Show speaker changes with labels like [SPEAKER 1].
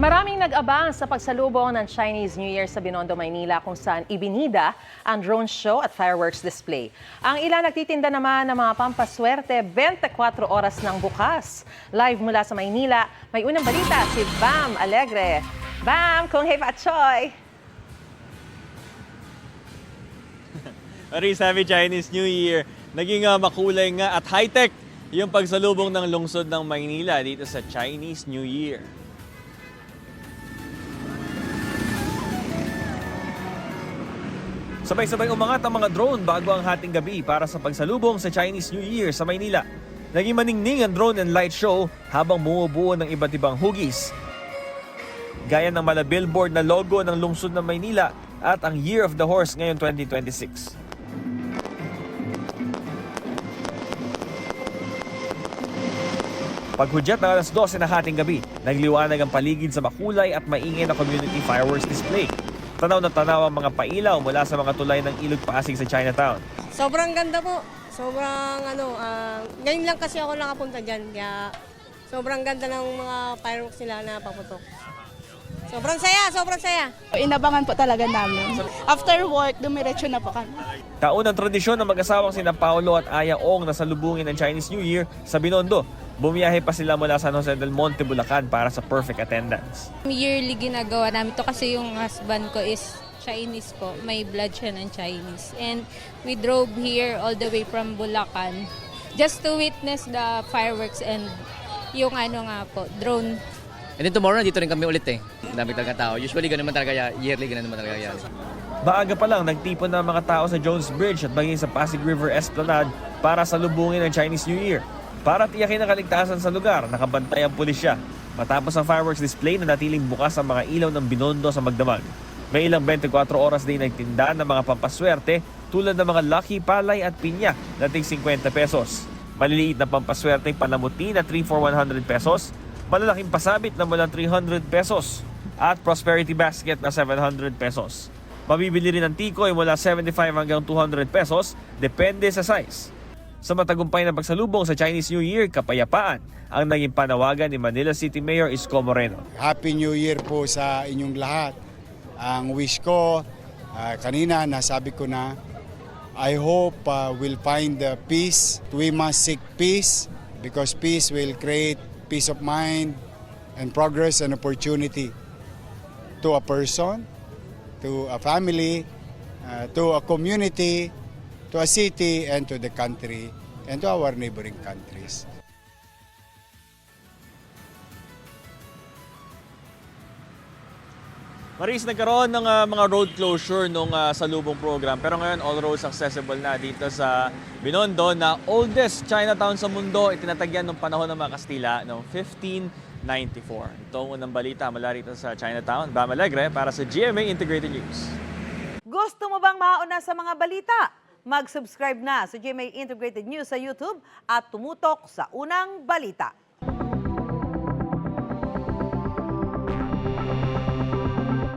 [SPEAKER 1] Maraming nag-abang sa pagsalubong ng Chinese New Year sa Binondo, Maynila kung saan ibinida ang drone show at fireworks display. Ang ilan nagtitinda naman ng mga pampaswerte 24 oras ng bukas. Live mula sa Maynila, may unang balita si Bam Alegre. Bam, kung hey Patchoy!
[SPEAKER 2] Maris, happy Chinese New Year. Naging makulay nga at high-tech yung pagsalubong ng lungsod ng Maynila dito sa Chinese New Year. Sabay-sabay umangat ang mga drone bago ang hating gabi para sa pagsalubong sa Chinese New Year sa Maynila. Naging maningning ang drone and light show habang bumubuo ng iba't ibang hugis. Gaya ng mala billboard na logo ng lungsod ng Maynila at ang Year of the Horse ngayon 2026. Paghudyat ng alas 12 na hating gabi, nagliwanag ang paligid sa makulay at maingay na community fireworks display. Tanaw na tanaw ang mga pailaw mula sa mga tulay ng Ilog Pasig sa Chinatown.
[SPEAKER 3] Sobrang ganda po. Sobrang ngayon lang kasi ako nakapunta dyan. Kaya sobrang ganda ng mga fireworks nila na paputok. Sobrang saya, sobrang saya.
[SPEAKER 4] Inabangan po talaga namin. After work, dumiretso na po kami.
[SPEAKER 2] Taon ng tradisyon ng mag-asawang sina Paolo at Aya Ong na salubungin ng Chinese New Year sa Binondo. Bumiyahe pa sila mula San Jose del Monte, Bulacan para sa perfect attendance.
[SPEAKER 5] Yearly ginagawa namin to kasi yung husband ko is Chinese po. May blood siya ng Chinese. And we drove here all the way from Bulacan just to witness the fireworks and yung drone.
[SPEAKER 6] And then tomorrow, nandito rin kami ulit eh. Dami talaga tao. Usually, ganun naman talaga, yearly, ganun naman talaga yan.
[SPEAKER 2] Maaga pa lang, nagtipon na mga tao sa Jones Bridge at maging sa Pasig River Esplanade para salubungin ang Chinese New Year. Para tiyakin ang kaligtasan sa lugar, nakabantay ang pulisya. Matapos ang fireworks display, nanatiling bukas ang mga ilaw ng Binondo sa magdamag. May ilang 24 oras din nagtinda ng mga pampaswerte tulad ng mga lucky, palay at pinya na tig 50 pesos. Maliliit na pampaswerte panamuti na 3 for 100 pesos, malalaking pasabit na mula 300 pesos at prosperity basket na 700 pesos. Mabibili rin ang tikoy mula 75 hanggang 200 pesos, depende sa size. Sa matagumpay na pagsalubong sa Chinese New Year, kapayapaan ang naging panawagan ni Manila City Mayor Isko Moreno.
[SPEAKER 7] Happy New Year po sa inyong lahat. Ang wish ko, kanina nasabi ko na, I hope we'll find the peace. We must seek peace because peace will create peace of mind and progress and opportunity to a person, to a family, to a community, to a city, and to the country, and to our neighboring countries.
[SPEAKER 2] Maris, nagkaroon ng mga road closure nung salubong program. Pero ngayon, all roads accessible na dito sa Binondo na oldest Chinatown sa mundo. Itinatagyan nung panahon ng mga Kastila noong 1594. Ito ang unang balita mula rito sa Chinatown. Bam Alegre para sa GMA Integrated News.
[SPEAKER 8] Gusto mo bang mauna sa mga balita? Mag-subscribe na sa GMA Integrated News sa YouTube at tumutok sa unang balita.